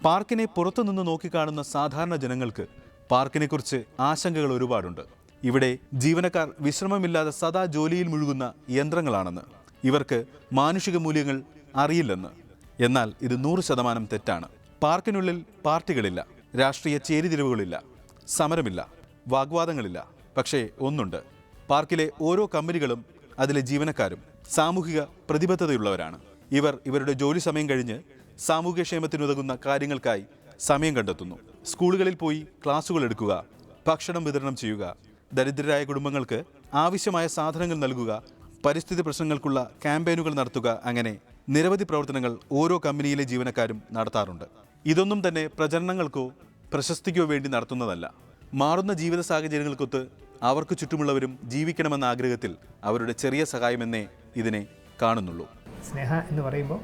പാർക്കിനെ പുറത്തുനിന്ന് നോക്കിക്കാണുന്ന സാധാരണ ജനങ്ങൾക്ക് പാർക്കിനെക്കുറിച്ച് ആശങ്കകൾ ഒരുപാടുണ്ട്. ഇവിടെ ജീവനക്കാർ വിശ്രമമില്ലാതെ സദാ ജോലിയിൽ മുഴുകുന്ന യന്ത്രങ്ങളാണെന്ന്, ഇവർക്ക് മാനുഷിക മൂല്യങ്ങൾ അറിയില്ലെന്ന്. എന്നാൽ ഇത് 100% തെറ്റാണ്. പാർക്കിനുള്ളിൽ പാർട്ടികളില്ല, രാഷ്ട്രീയ ചേരിതിരിവുകളില്ല, സമരമില്ല, വാഗ്വാദങ്ങളില്ല. പക്ഷേ ഒന്നുണ്ട്, പാർക്കിലെ ഓരോ കമ്പനികളും അതിലെ ജീവനക്കാരും സാമൂഹിക പ്രതിബദ്ധതയുള്ളവരാണ്. ഇവരുടെ ജോലി സമയം കഴിഞ്ഞ് സാമൂഹ്യക്ഷേമത്തിനുതകുന്ന കാര്യങ്ങൾക്കായി സമയം കണ്ടെത്തുന്നു. സ്കൂളുകളിൽ പോയി ക്ലാസുകൾ എടുക്കുക, ഭക്ഷണം വിതരണം ചെയ്യുക, ദരിദ്രരായ കുടുംബങ്ങൾക്ക് ആവശ്യമായ സാധനങ്ങൾ നൽകുക, പരിസ്ഥിതി പ്രശ്നങ്ങൾക്കുള്ള ക്യാമ്പയിനുകൾ നടത്തുക, അങ്ങനെ നിരവധി പ്രവർത്തനങ്ങൾ ഓരോ കമ്പനിയിലെ ജീവനക്കാരും നടത്താറുണ്ട്. ഇതൊന്നും തന്നെ പ്രചരണങ്ങൾക്കോ പ്രശസ്തിക്കോ വേണ്ടി നടത്തുന്നതല്ല. മാറുന്ന ജീവിത സാഹചര്യങ്ങൾക്കൊത്ത് അവർക്ക് ചുറ്റുമുള്ളവരും ജീവിക്കണമെന്ന ആഗ്രഹത്തിൽ അവരുടെ ചെറിയ സഹായമെന്നേ ഇതിനെ കാണുന്നുള്ളൂ. സ്നേഹ എന്ന് പറയുമ്പോൾ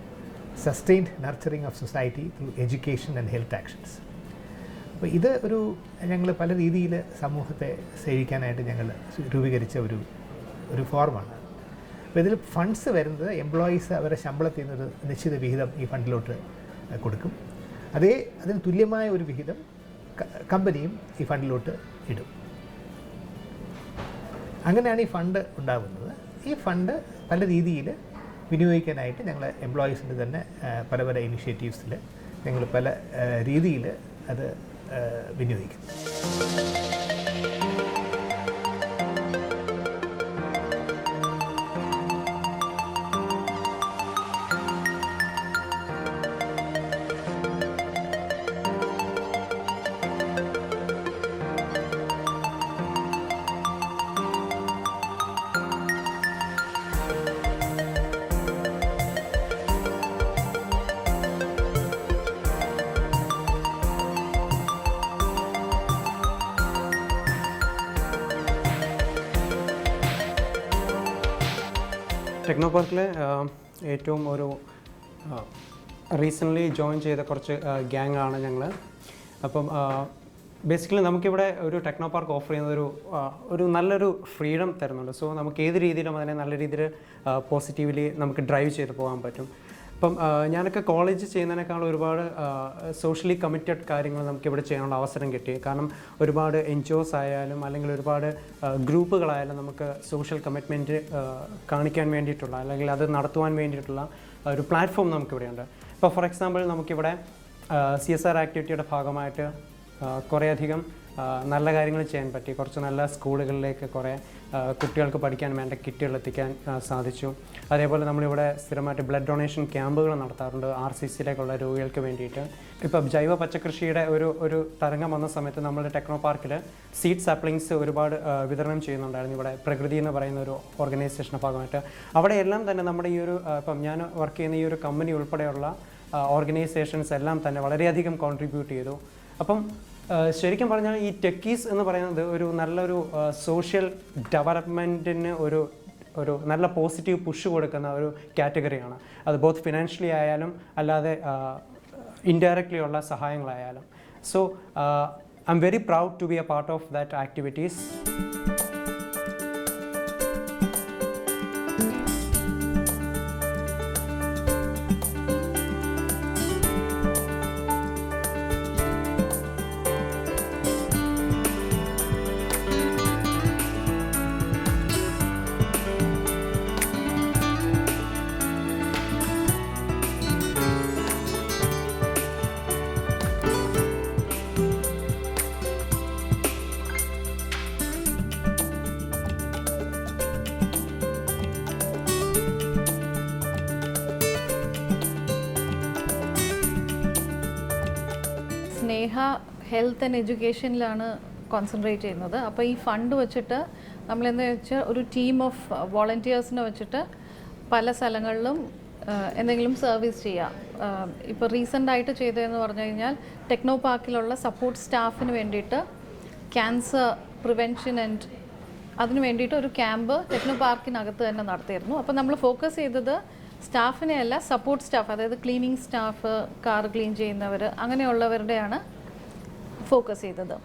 sustained nurturing of society through education and health actions. അപ്പോൾ ഇത് ഞങ്ങൾ പല രീതിയിൽ സമൂഹത്തെ സേവിക്കാനായിട്ട് ഞങ്ങൾ രൂപീകരിച്ച ഒരു ഫോർമാണ്. അപ്പോൾ ഇതിൽ ഫണ്ട്സ് വരുന്നത് എംപ്ലോയീസ് അവരുടെ ശമ്പളത്തിൽ നിന്നൊരു നിശ്ചിത വിഹിതം ഈ ഫണ്ടിലോട്ട് കൊടുക്കും. അതിന് തുല്യമായ ഒരു വിഹിതം കമ്പനിയും ഈ ഫണ്ടിലോട്ട് ഇടും. അങ്ങനെയാണ് ഈ ഫണ്ട് ഉണ്ടാകുന്നത്. ഈ ഫണ്ട് പല രീതിയിൽ വിനിയോഗിക്കാനായിട്ട് ഞങ്ങൾ എംപ്ലോയീസിൻ്റെ തന്നെ പല പല ഇനിഷ്യേറ്റീവ്സിൽ ഞങ്ങൾ പല രീതിയിൽ അത് വിനിയോഗിക്കും. ടെക്നോ പാർക്കിൽ ഏറ്റവും റീസെൻ്റ്ലി ജോയിൻ ചെയ്ത കുറച്ച് ഗ്യാങ്ങാണ് ഞങ്ങൾ. അപ്പം ബേസിക്കലി നമുക്കിവിടെ ഒരു ടെക്നോ പാർക്ക് ഓഫർ ചെയ്യുന്നത് ഒരു നല്ലൊരു ഫ്രീഡം തരുന്നുണ്ട്. സോ നമുക്ക് ഏത് രീതിയിലും അതിനെ നല്ല രീതിയിൽ പോസിറ്റീവ്ലി നമുക്ക് ഡ്രൈവ് ചെയ്ത് പോകാൻ പറ്റും. അപ്പം ഞാനൊക്കെ കോളേജ് ചെയ്യുന്നതിനേക്കാൾ ഒരുപാട് സോഷ്യലി കമ്മിറ്റഡ് കാര്യങ്ങൾ നമുക്കിവിടെ ചെയ്യാനുള്ള അവസരം കിട്ടി. കാരണം ഒരുപാട് NGOs ആയാലും അല്ലെങ്കിൽ ഒരുപാട് ഗ്രൂപ്പുകളായാലും നമുക്ക് സോഷ്യൽ കമ്മിറ്റ്മെൻറ്റ് കാണിക്കാൻ വേണ്ടിയിട്ടുള്ള അല്ലെങ്കിൽ അത് നടത്തുവാൻ വേണ്ടിയിട്ടുള്ള ഒരു പ്ലാറ്റ്ഫോം നമുക്കിവിടെയുണ്ട്. ഇപ്പോൾ ഫോർ എക്സാമ്പിൾ നമുക്കിവിടെ CSR ആക്ടിവിറ്റിയുടെ ഭാഗമായിട്ട് കുറേയധികം നല്ല കാര്യങ്ങൾ ചെയ്യാൻ പറ്റി. കുറച്ച് നല്ല സ്കൂളുകളിലേക്ക് കുറേ കുട്ടികൾക്ക് പഠിക്കാൻ വേണ്ട കിറ്റുകൾ എത്തിക്കാൻ സാധിച്ചു. അതേപോലെ നമ്മളിവിടെ സ്ഥിരമായിട്ട് ബ്ലഡ് ഡൊണേഷൻ ക്യാമ്പുകൾ നടത്താറുണ്ട് RCCയിലേക്കുള്ള രോഗികൾക്ക് വേണ്ടിയിട്ട്. ഇപ്പം ജൈവ പച്ചക്കൃഷിയുടെ ഒരു തരംഗം വന്ന സമയത്ത് നമ്മുടെ ടെക്നോ പാർക്കിൽ സീഡ് സാപ്ലിങ്സ് ഒരുപാട് വിതരണം ചെയ്യുന്നുണ്ടായിരുന്നു. ഇവിടെ പ്രകൃതി എന്ന് പറയുന്ന ഒരു ഓർഗനൈസേഷൻ്റെ ഭാഗമായിട്ട് അവിടെയെല്ലാം തന്നെ നമ്മുടെ ഈ ഇപ്പം ഞാൻ വർക്ക് ചെയ്യുന്ന ഈ ഒരു കമ്പനി ഉൾപ്പെടെയുള്ള ഓർഗനൈസേഷൻസ് എല്ലാം തന്നെ വളരെയധികം കോൺട്രിബ്യൂട്ട് ചെയ്തു. അപ്പം ശരിക്കും പറഞ്ഞാൽ ഈ ടെക്കീസ് എന്ന് പറയുന്നത് നല്ലൊരു സോഷ്യൽ ഡെവലപ്മെൻറ്റിന് ഒരു നല്ല പോസിറ്റീവ് പുഷ് കൊടുക്കുന്ന ഒരു കാറ്റഗറിയാണ്. അത് ബോത്ത് ഫിനാൻഷ്യലി ആയാലും അല്ലാതെ ഇൻഡയറക്റ്റ്ലി ഉള്ള സഹായങ്ങളായാലും. So I am very proud to be a part of that activities. Health and എഡ്യൂക്കേഷനിലാണ് കോൺസെൻട്രേറ്റ് ചെയ്യുന്നത്. അപ്പോൾ ഈ ഫണ്ട് വെച്ചിട്ട് നമ്മളെന്താ വെച്ചാൽ ഒരു ടീം ഓഫ് വോളണ്ടിയേഴ്സിനെ വെച്ചിട്ട് പല സ്ഥലങ്ങളിലും എന്തെങ്കിലും സർവീസ് ചെയ്യാം. ഇപ്പോൾ റീസെൻ്റായിട്ട് ചെയ്തതെന്ന് പറഞ്ഞു കഴിഞ്ഞാൽ ടെക്നോ പാർക്കിലുള്ള സപ്പോർട്ട് സ്റ്റാഫിന് വേണ്ടിയിട്ട് ക്യാൻസർ പ്രിവെൻഷൻ ആൻഡ് അതിന് വേണ്ടിയിട്ട് ഒരു ക്യാമ്പ് ടെക്നോ പാർക്കിനകത്ത് തന്നെ നടത്തിയിരുന്നു. അപ്പോൾ നമ്മൾ ഫോക്കസ് ചെയ്തത് സ്റ്റാഫിനെ അല്ല, സപ്പോർട്ട് സ്റ്റാഫ്, അതായത് ക്ലീനിങ് സ്റ്റാഫ്, കാർ ക്ലീൻ ചെയ്യുന്നവർ, അങ്ങനെയുള്ളവരുടെയാണ് ഫോക്കസ് ചെയ്തത്.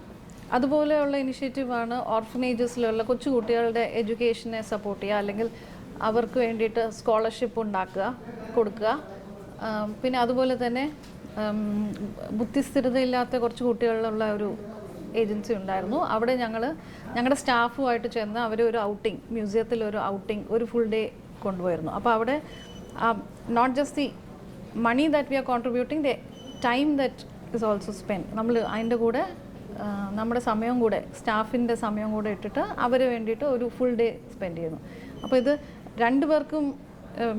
അതുപോലെയുള്ള ഇനിഷ്യേറ്റീവാണ് ഓർഫനേജസിലുള്ള കൊച്ചു കുട്ടികളുടെ എഡ്യൂക്കേഷനെ സപ്പോർട്ട് ചെയ്യുക, അല്ലെങ്കിൽ അവർക്ക് വേണ്ടിയിട്ട് സ്കോളർഷിപ്പ് കൊടുക്കുക. പിന്നെ അതുപോലെ തന്നെ ബുദ്ധിസ്ഥിരതയില്ലാത്ത കുറച്ച് കുട്ടികളുള്ള ഒരു ഏജൻസി ഉണ്ടായിരുന്നു. അവിടെ ഞങ്ങളുടെ സ്റ്റാഫുമായിട്ട് ചെന്ന് അവർ ഒരു ഔട്ടിങ്, മ്യൂസിയത്തിലൊരു ഔട്ടിങ് ഒരു ഫുൾ ഡേ കൊണ്ടുപോയിരുന്നു. അപ്പോൾ അവിടെ not just the money that we are contributing, the time that is also spend. നമ്മൾ അതിൻ്റെ കൂടെ നമ്മുടെ സമയം കൂടെ, സ്റ്റാഫിൻ്റെ സമയം കൂടെ ഇട്ടിട്ട് അവന് വേണ്ടിയിട്ട് ഒരു ഫുൾ ഡേ സ്പെൻഡ് ചെയ്യുന്നു. അപ്പോൾ ഇത് രണ്ടുപേർക്കും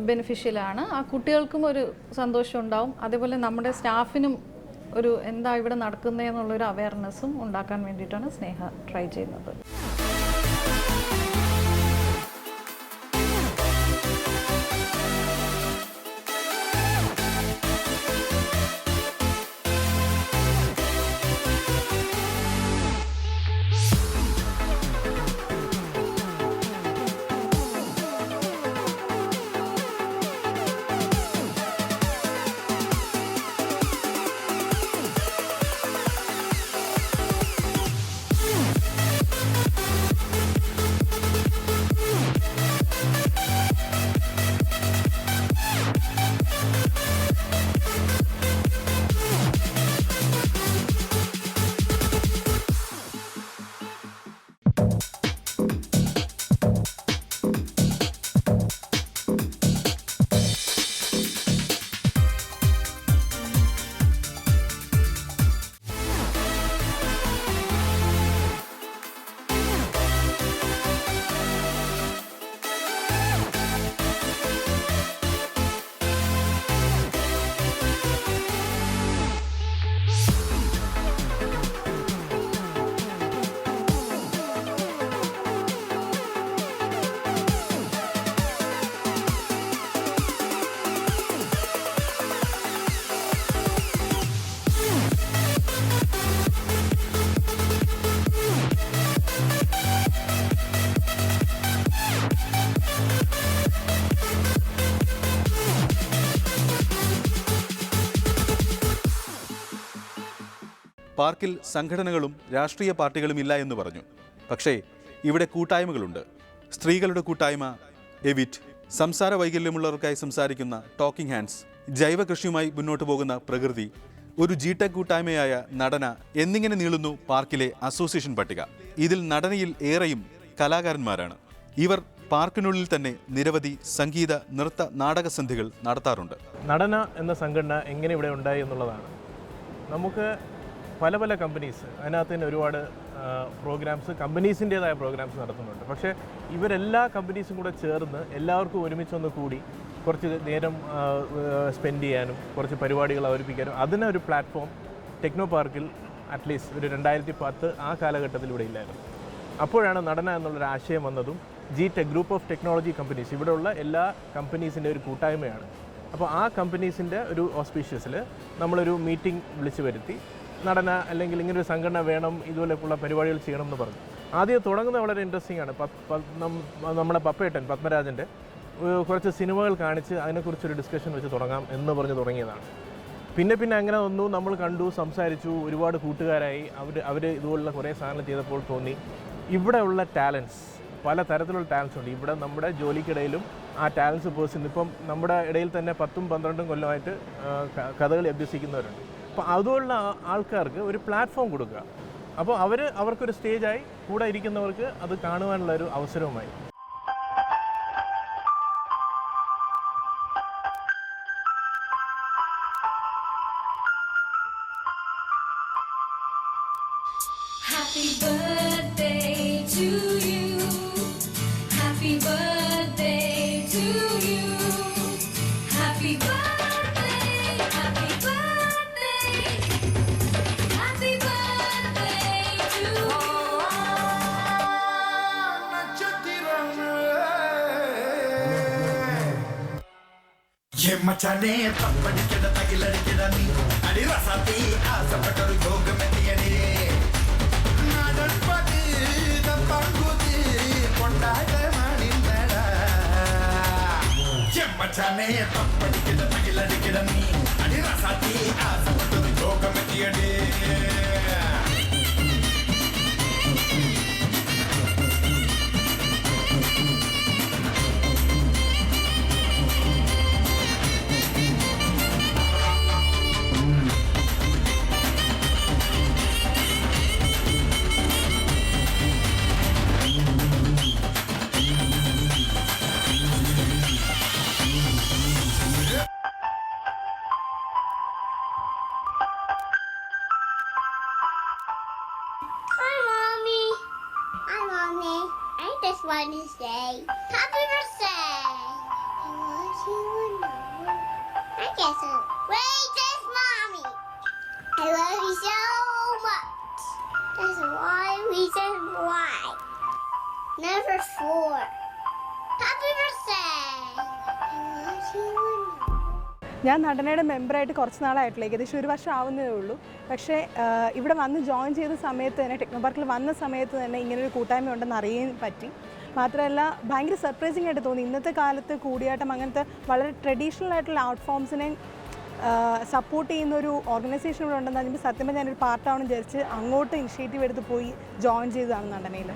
ബെനിഫിഷ്യലാണ്. ആ കുട്ടികൾക്കും ഒരു സന്തോഷം ഉണ്ടാവും, അതേപോലെ നമ്മുടെ സ്റ്റാഫിനും ഒരു എന്താ ഇവിടെ നടക്കുന്നതെന്നുള്ളൊരു അവയർനെസ്സും ഉണ്ടാക്കാൻ വേണ്ടിയിട്ടാണ് സ്നേഹ ട്രൈ ചെയ്യുന്നത്. പാർക്കിൽ സംഘടനകളും രാഷ്ട്രീയ പാർട്ടികളും ഇല്ല എന്ന് പറഞ്ഞു. പക്ഷേ ഇവിടെ കൂട്ടായ്മകളുണ്ട്. സ്ത്രീകളുടെ കൂട്ടായ്മ എവിറ്റ്, സംസാര വൈകല്യമുള്ളവർക്കായി സംസാരിക്കുന്ന ടോക്കിംഗ് ഹാൻഡ്സ്, ജൈവ കൃഷിയുമായി മുന്നോട്ട് പോകുന്ന പ്രകൃതി, ഒരു ജിടെക് കൂട്ടായ്മയായ നടന എന്നിങ്ങനെ നീളുന്നു പാർക്കിലെ അസോസിയേഷൻ പട്ടിക. ഇതിൽ നടനയിൽ ഏറെയും കലാകാരന്മാരാണ്. ഇവർ പാർക്കിനുള്ളിൽ തന്നെ നിരവധി സംഗീത, നൃത്ത, നാടകസന്ധികൾ നടത്താറുണ്ട്. നടന എന്ന സംഘടന എങ്ങനെ ഇവിടെ ഉണ്ടായി എന്നുള്ളതാണ്. നമുക്ക് പല പല കമ്പനീസ്, അതിനകത്ത് തന്നെ ഒരുപാട് പ്രോഗ്രാംസ്, കമ്പനീസിൻ്റേതായ പ്രോഗ്രാംസ് നടത്തുന്നുണ്ട്. പക്ഷേ ഇവരെല്ലാ കമ്പനീസും കൂടെ ചേർന്ന് എല്ലാവർക്കും ഒരുമിച്ചൊന്ന് കൂടി കുറച്ച് നേരം സ്പെൻഡ് ചെയ്യാനും കുറച്ച് പരിപാടികൾ അവതരിപ്പിക്കാനും അതിനൊരു പ്ലാറ്റ്ഫോം ടെക്നോ പാർക്കിൽ അറ്റ്ലീസ്റ്റ് ഒരു 2010 ആ കാലഘട്ടത്തിൽ ഇവിടെ ഇല്ലായിരുന്നു. അപ്പോഴാണ് നടന എന്നുള്ളൊരു ആശയം വന്നതും. G-Tec, group of technology companies, ഇവിടെയുള്ള എല്ലാ കമ്പനീസിൻ്റെ ഒരു കൂട്ടായ്മയാണ്. അപ്പോൾ ആ കമ്പനീസിൻ്റെ ഒരു ഓസ്പീഷ്യസിൽ നമ്മളൊരു മീറ്റിംഗ് വിളിച്ചു വരുത്തി, നടന അല്ലെങ്കിൽ ഇങ്ങനൊരു സംഘടന വേണം, ഇതുപോലെയുള്ള പരിപാടികൾ ചെയ്യണം എന്ന് പറഞ്ഞു. ആദ്യം തുടങ്ങുന്നത് വളരെ ഇൻട്രസ്റ്റിംഗ് ആണ്. നമ്മുടെ പപ്പേട്ടൻ പത്മരാജൻ്റെ കുറച്ച് സിനിമകൾ കാണിച്ച് അതിനെക്കുറിച്ചൊരു ഡിസ്കഷൻ വെച്ച് തുടങ്ങാം എന്ന് പറഞ്ഞ് തുടങ്ങിയതാണ്. പിന്നെ അങ്ങനെ വന്നു, നമ്മൾ കണ്ടു, സംസാരിച്ചു, ഒരുപാട് കൂട്ടുകാരായി. അവർ ഇതുപോലുള്ള കുറേ സാധനങ്ങൾ ചെയ്തപ്പോൾ തോന്നി ഇവിടെയുള്ള ടാലൻസ്, പല തരത്തിലുള്ള ടാലൻസ് ഉണ്ട് ഇവിടെ. നമ്മുടെ ജോലിക്കിടയിലും ആ ടാലൻസ് പേഴ്സൺ, ഇപ്പം നമ്മുടെ ഇടയിൽ തന്നെ 10-12 കൊല്ലമായിട്ട് കഥകളി അഭ്യസിക്കുന്നവരുണ്ട്. അപ്പോൾ അതുപോലുള്ള ആൾക്കാർക്ക് ഒരു പ്ലാറ്റ്ഫോം കൊടുക്കുക. അപ്പോൾ അവർക്കൊരു സ്റ്റേജായി, കൂടെ ഇരിക്കുന്നവർക്ക് അത് കാണുവാനുള്ള ഒരു അവസരവുമായി. Happy birthday to you. Happy birthday to you. Happy birthday. Happy birthday. Happy മച്ചാനെ തപ്പടിക്കട തകിലടിക്കട നീ അടി റസാത്തി ആസപ്പെട്ടൊരു ഭോഗമെത്തിയടേ നാടൻ പാട്ട് തപ്പാങ്കൂത്ത് കൊണ്ടാട്ടമാടിന്തടാ മച്ചാനെ തപ്പടിക്കട തകിലടിക്കട നീ അടി റസാത്തി ആസപ്പെട്ടൊരു ഭോഗമെത്തിയടേ Hi, Mommy. Hi, Mommy. I just want to say happy birthday. I want you to know. I guess the greatest Mommy. I love you so much. That's one reason why. Number 4. Happy birthday. I want you to know. ഞാൻ നടനയുടെ മെമ്പറായിട്ട് കുറച്ച് നാളായിട്ടില്ല, ഏകദേശം 1 വർഷം ആവുന്നതേ ഉള്ളൂ. പക്ഷേ ഇവിടെ വന്ന് join ചെയ്ത സമയത്ത് തന്നെ, ടെക്നോ പാർക്കിൽ വന്ന സമയത്ത് തന്നെ ഇങ്ങനൊരു കൂട്ടായ്മ ഉണ്ടെന്ന് അറിയാൻ പറ്റി. മാത്രമല്ല ഭയങ്കര സർപ്രൈസിംഗ് ആയിട്ട് തോന്നി. ഇന്നത്തെ കാലത്ത് കൂടിയാട്ടം അങ്ങനത്തെ വളരെ ട്രഡീഷണൽ ആയിട്ടുള്ള ആർട്ട് ഫോംസിനെ സപ്പോർട്ട് ചെയ്യുന്ന ഒരു ഓർഗനൈസേഷൻ ഇവിടെ ഉണ്ടെന്ന് പറഞ്ഞപ്പോൾ സത്യം പറഞ്ഞാൽ ഞാനൊരു പാർട്ടാണെന്ന് വിചാരിച്ച് അങ്ങോട്ട് ഇനിഷ്യേറ്റീവ് എടുത്ത് പോയി ജോയിൻ ചെയ്തതാണ് നടനയിൽ.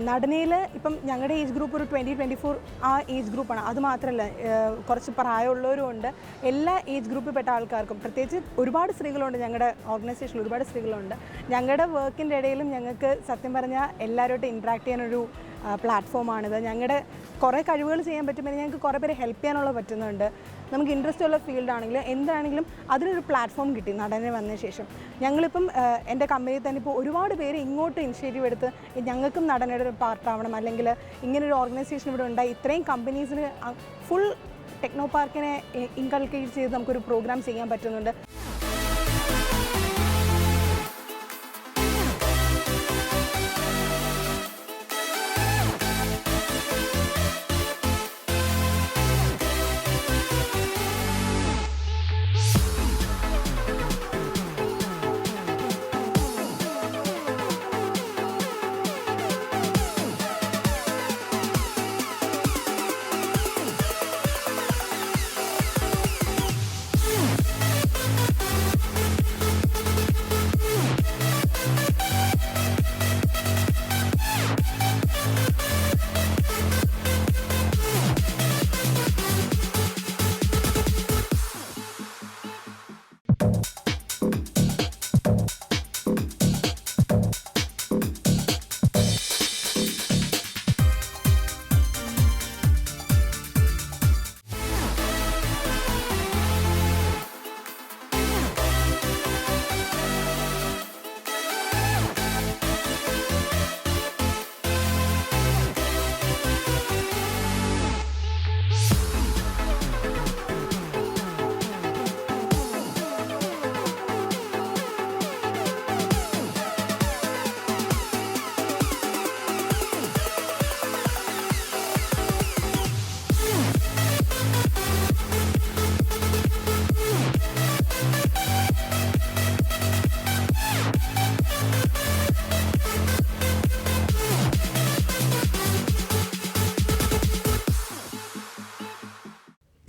നടനയിൽ ഇപ്പം ഞങ്ങളുടെ ഏജ് ഗ്രൂപ്പ് ഒരു 20-24 ആ ഏജ് ഗ്രൂപ്പാണ്. അതുമാത്രമല്ല കുറച്ച് പ്രായമുള്ളവരും ഉണ്ട്. എല്ലാ ഏജ് ഗ്രൂപ്പിൽ പെട്ട ആൾക്കാർക്കും, പ്രത്യേകിച്ച് ഒരുപാട് സ്ത്രീകളുണ്ട് ഞങ്ങളുടെ ഓർഗനൈസേഷനിൽ, ഒരുപാട് സ്ത്രീകളുണ്ട്. ഞങ്ങളുടെ വർക്കിൻ്റെ ഇടയിലും ഞങ്ങൾക്ക് സത്യം പറഞ്ഞാൽ എല്ലാവരുമായിട്ട് ഇൻട്രാക്ട് ചെയ്യാനൊരു പ്ലാറ്റ്ഫോമാണിത്. ഞങ്ങളുടെ കുറേ കഴിവുകൾ ചെയ്യാൻ പറ്റുമ്പോൾ ഞങ്ങൾക്ക് കുറേ പേരെ ഹെൽപ്പ് ചെയ്യാനുള്ള പറ്റുന്നുണ്ട്. നമുക്ക് ഇൻട്രസ്റ്റ് ഉള്ള ഫീൽഡാണെങ്കിലും എന്താണെങ്കിലും അതിനൊരു പ്ലാറ്റ്ഫോം കിട്ടി നടനെ വന്ന ശേഷം. ഞങ്ങളിപ്പം എൻ്റെ കമ്പനിയിൽ തന്നെ ഇപ്പോൾ ഒരുപാട് പേര് ഇങ്ങോട്ട് ഇനിഷ്യേറ്റീവ് എടുത്ത് ഞങ്ങൾക്കും നടനയുടെ ഒരു പാർട്ടാവണം, അല്ലെങ്കിൽ ഇങ്ങനൊരു ഓർഗനൈസേഷൻ ഇവിടെ ഉണ്ടായി ഇത്രയും കമ്പനീസിന് ഫുൾ ടെക്നോ പാർക്കിനെ ഇൻകൾക്കേറ്റ് ചെയ്ത് നമുക്കൊരു പ്രോഗ്രാം ചെയ്യാൻ പറ്റുന്നുണ്ട്.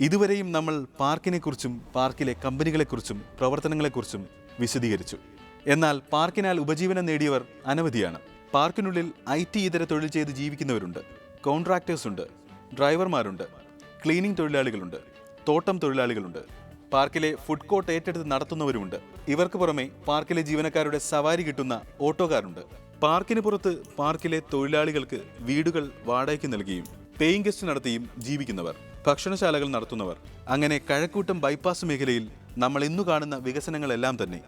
ഇതുവരെയും നമ്മൾ പാർക്കിനെക്കുറിച്ചും പാർക്കിലെ കമ്പനികളെക്കുറിച്ചും പ്രവർത്തനങ്ങളെക്കുറിച്ചും വിശദീകരിച്ചു. എന്നാൽ പാർക്കിനാൽ ഉപജീവനം നേടിയവർ അനവധിയാണ്. പാർക്കിനുള്ളിൽ IT ഇതര തൊഴിൽ ചെയ്ത് ജീവിക്കുന്നവരുണ്ട്, കോൺട്രാക്ടേഴ്സ് ഉണ്ട്, ഡ്രൈവർമാരുണ്ട്, ക്ലീനിംഗ് തൊഴിലാളികളുണ്ട്, തോട്ടം തൊഴിലാളികളുണ്ട്, പാർക്കിലെ ഫുഡ് കോർട്ട് ഏറ്റെടുത്ത് നടത്തുന്നവരുമുണ്ട്. ഇവർക്ക് പുറമെ പാർക്കിലെ ജീവനക്കാരുടെ സവാരി കിട്ടുന്ന ഓട്ടോക്കാരുണ്ട്. പാർക്കിന് പുറത്ത് പാർക്കിലെ തൊഴിലാളികൾക്ക് വീടുകൾ വാടകയ്ക്ക് നൽകിയും പേയിങ് ഗസ്റ്റ് നടത്തിയും ജീവിക്കുന്നവർ, ഭക്ഷണശാലകൾ നടത്തുന്നവർ. അങ്ങനെ കഴക്കൂട്ടം ബൈപ്പാസ് മേഖലയിൽ നമ്മൾ ഇന്നു കാണുന്ന വികസനങ്ങളെല്ലാം തന്നെ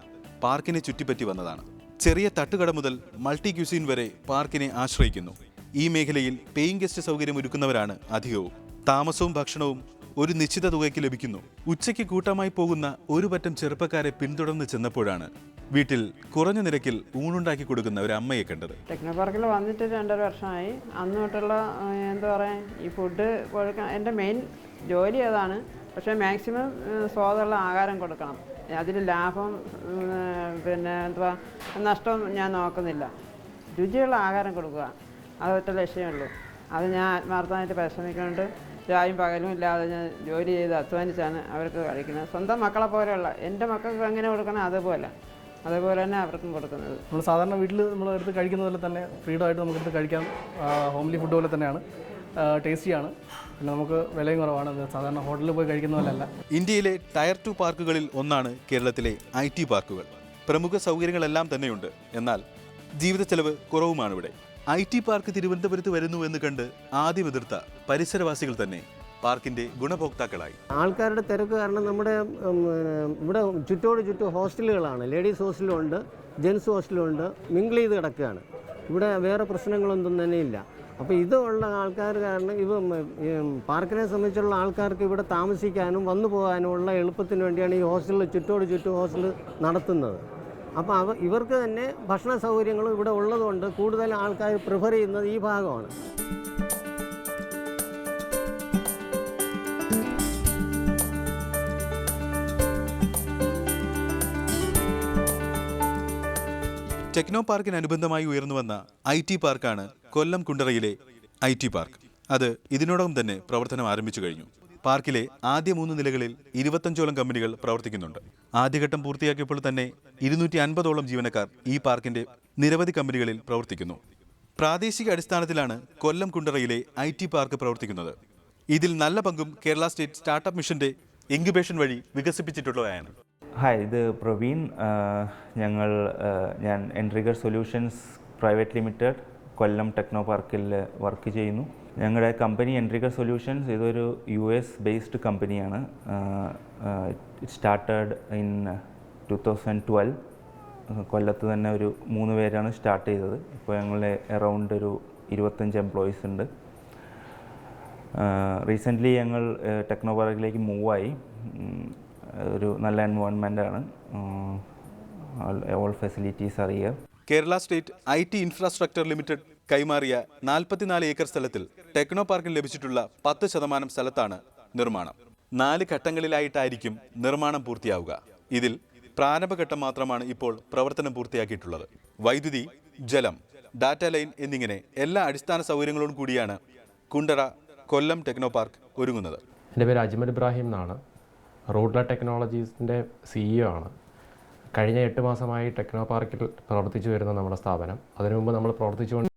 പാർക്കിനെ ചുറ്റിപ്പറ്റി വന്നതാണ്. ചെറിയ തട്ടുകട മുതൽ മൾട്ടി ക്യൂസിൻ വരെ പാർക്കിനെ ആശ്രയിക്കുന്നു. ഈ മേഖലയിൽ പേയിങ് ഗസ്റ്റ് സൗകര്യം ഒരുക്കുന്നവരാണ് അധികവും. താമസവും ഭക്ഷണവും ഒരു നിശ്ചിത തുകയ്ക്ക് ലഭിക്കുന്നു. ഉച്ചയ്ക്ക് കൂട്ടമായി പോകുന്ന ഒരു പറ്റം ചെറുപ്പക്കാരെ പിന്തുടർന്ന് ചെന്നപ്പോഴാണ് വീട്ടിൽ കുറഞ്ഞ നിരക്കിൽ ഊണുണ്ടാക്കി കൊടുക്കുന്ന ഒരു അമ്മയെ കണ്ടത്. ടെക്നോ പാർക്കിൽ വന്നിട്ട് 2.5 വർഷമായി. അന്ന് തൊട്ടുള്ള എന്താ പറയുക, ഈ ഫുഡ് കൊടുക്കാൻ എൻ്റെ മെയിൻ ജോലി അതാണ്. പക്ഷേ മാക്സിമം സ്വാദുള്ള ആഹാരം കൊടുക്കണം. അതിൽ ലാഭം പിന്നെ എന്തുവാ നഷ്ടം ഞാൻ നോക്കുന്നില്ല. രുചിയുള്ള ആഹാരം കൊടുക്കുക, അതൊറ്റ ലക്ഷ്യമുള്ളൂ. അത് ഞാൻ ആത്മാർത്ഥമായിട്ട് പരിശ്രമിക്കുന്നുണ്ട്. രായും പകലും ഇല്ലാതെ ഞാൻ ജോലി ചെയ്ത് അധ്വാനിച്ചാണ് അവർക്ക് കഴിക്കുന്നത്. സ്വന്തം മക്കളെ പോലെയുള്ള എൻ്റെ മക്കൾക്ക് എങ്ങനെ കൊടുക്കണം അതുപോലെ തന്നെ അവർക്കും കൊടുക്കുന്നത്. നമ്മൾ സാധാരണ വീട്ടിൽ നമ്മൾ എടുത്ത് കഴിക്കുന്ന പോലെ തന്നെ ഫ്രീഡമായിട്ട് നമുക്കെടുത്ത് കഴിക്കാം. ഹോംലി ഫുഡ് പോലെ തന്നെയാണ്, ടേസ്റ്റിയാണ്, പിന്നെ നമുക്ക് വിലയും കുറവാണ്. സാധാരണ ഹോട്ടലിൽ പോയി കഴിക്കുന്ന പോലെയല്ല. ഇന്ത്യയിലെ ടയർ 2 പാർക്കുകളിൽ ഒന്നാണ് കേരളത്തിലെ IT പാർക്കുകൾ. പ്രമുഖ സൗകര്യങ്ങളെല്ലാം തന്നെയുണ്ട്, എന്നാൽ ജീവിത ചെലവ് കുറവുമാണിവിടെ. IT പാർക്ക് തിരുവനന്തപുരത്ത് വരുന്നു എന്ന് കണ്ട് ആദ്യം എതിർത്ത പരിസരവാസികൾ തന്നെ പാർക്കിന്റെ ഗുണഭോക്താക്കളായി. ആൾക്കാരുടെ തിരക്ക് കാരണം നമ്മുടെ ഇവിടെ ചുറ്റും ഹോസ്റ്റലുകളാണ്. ലേഡീസ് ഹോസ്റ്റലുണ്ട്, ജെൻസ് ഹോസ്റ്റലുണ്ട്, മിങ്കിൾ ചെയ്ത് കിടക്കുകയാണ്. ഇവിടെ വേറെ പ്രശ്നങ്ങളൊന്നും തന്നെ ഇല്ല. അപ്പോൾ ഇതുള്ള ആൾക്കാർ കാരണം പാർക്കിനെ സംബന്ധിച്ചുള്ള ആൾക്കാർക്ക് ഇവിടെ താമസിക്കാനും വന്നു പോകാനുമുള്ള എളുപ്പത്തിന് വേണ്ടിയാണ് ഈ ഹോസ്റ്റലിൽ ചുറ്റും ഹോസ്റ്റൽ നടത്തുന്നത്. അപ്പോൾ ഇവർക്ക് തന്നെ ഭക്ഷണ സൗകര്യങ്ങളും ഇവിടെ ഉള്ളതുകൊണ്ട് കൂടുതൽ ആൾക്കാർ പ്രിഫർ ചെയ്യുന്നത് ഈ ഭാഗമാണ്. ടെക്നോ പാർക്കിനനുബന്ധമായി ഉയർന്നുവന്ന IT പാർക്കാണ് കൊല്ലം കുണ്ടറയിലെ IT പാർക്ക്. അത് ഇതിനോടകം തന്നെ പ്രവർത്തനം ആരംഭിച്ചു കഴിഞ്ഞു. പാർക്കിലെ ആദ്യ 3 നിലകളിൽ 25ഓളം കമ്പനികൾ പ്രവർത്തിക്കുന്നുണ്ട്. ആദ്യഘട്ടം പൂർത്തിയാക്കിയപ്പോൾ തന്നെ 250ഓളം ജീവനക്കാർ ഈ പാർക്കിന്റെ നിരവധി കമ്പനികളിൽ പ്രവർത്തിക്കുന്നു. പ്രാദേശിക അടിസ്ഥാനത്തിലാണ് കൊല്ലം കുണ്ടറയിലെ IT പാർക്ക് പ്രവർത്തിക്കുന്നത്. ഇതിൽ നല്ല പങ്കും കേരള സ്റ്റേറ്റ് സ്റ്റാർട്ടപ്പ് മിഷന്റെ ഇൻക്യുബേഷൻ വഴി വികസിപ്പിച്ചിട്ടുള്ളതാണ്. ഹായ്, ഇത് പ്രവീൺ. ഞാൻ എൻട്രിഗർ സൊല്യൂഷൻസ് പ്രൈവറ്റ് ലിമിറ്റഡ് കൊല്ലം ടെക്നോ പാർക്കിൽ വർക്ക് ചെയ്യുന്നു. ഞങ്ങളുടെ കമ്പനി എൻട്രിഗർ സൊല്യൂഷൻസ് ഇതൊരു US ബേസ്ഡ് കമ്പനിയാണ്. It started in 2012. കൊല്ലത്ത് തന്നെ ഒരു 3 പേരാണ് സ്റ്റാർട്ട് ചെയ്തത്. ഇപ്പോൾ ഞങ്ങൾ അറൗണ്ട് ഒരു 25 എംപ്ലോയീസ് ഉണ്ട്. റീസെൻ്റ്ലി ഞങ്ങൾ ടെക്നോ പാർക്കിലേക്ക് മൂവായി. ഒരു നല്ല എൻവയോൺമെൻറ്റാണ്. All facilities are here. Kerala state IT infrastructure limited കൈമാറിയ 44 ഏക്കർ സ്ഥലത്തിൽ ടെക്നോ പാർക്കിന് ലഭിച്ചിട്ടുള്ള 10% സ്ഥലത്താണ് നിർമ്മാണം. 4 ഘട്ടങ്ങളിലായിട്ടായിരിക്കും നിർമ്മാണം പൂർത്തിയാവുക. ഇതിൽ പ്രാരംഭഘട്ടം മാത്രമാണ് ഇപ്പോൾ പ്രവർത്തനം പൂർത്തിയാക്കിയിട്ടുള്ളത്. വൈദ്യുതി, ജലം, ഡാറ്റ ലൈൻ എന്നിങ്ങനെ എല്ലാ അടിസ്ഥാന സൗകര്യങ്ങളോടും കൂടിയാണ് കുണ്ടറ കൊല്ലം ടെക്നോ പാർക്ക് ഒരുങ്ങുന്നത്. എൻ്റെ പേര് അജ്മൽ ഇബ്രാഹിം എന്നാണ്. റൂട്ട്ല ടെക്നോളജീസിൻ്റെ CEO ആണ്. കഴിഞ്ഞ 8 മാസമായി ടെക്നോ പാർക്കിൽ പ്രവർത്തിച്ചു വരുന്ന നമ്മുടെ സ്ഥാപനം. അതിനു മുമ്പ് നമ്മൾ പ്രവർത്തിച്ചുകൊണ്ട്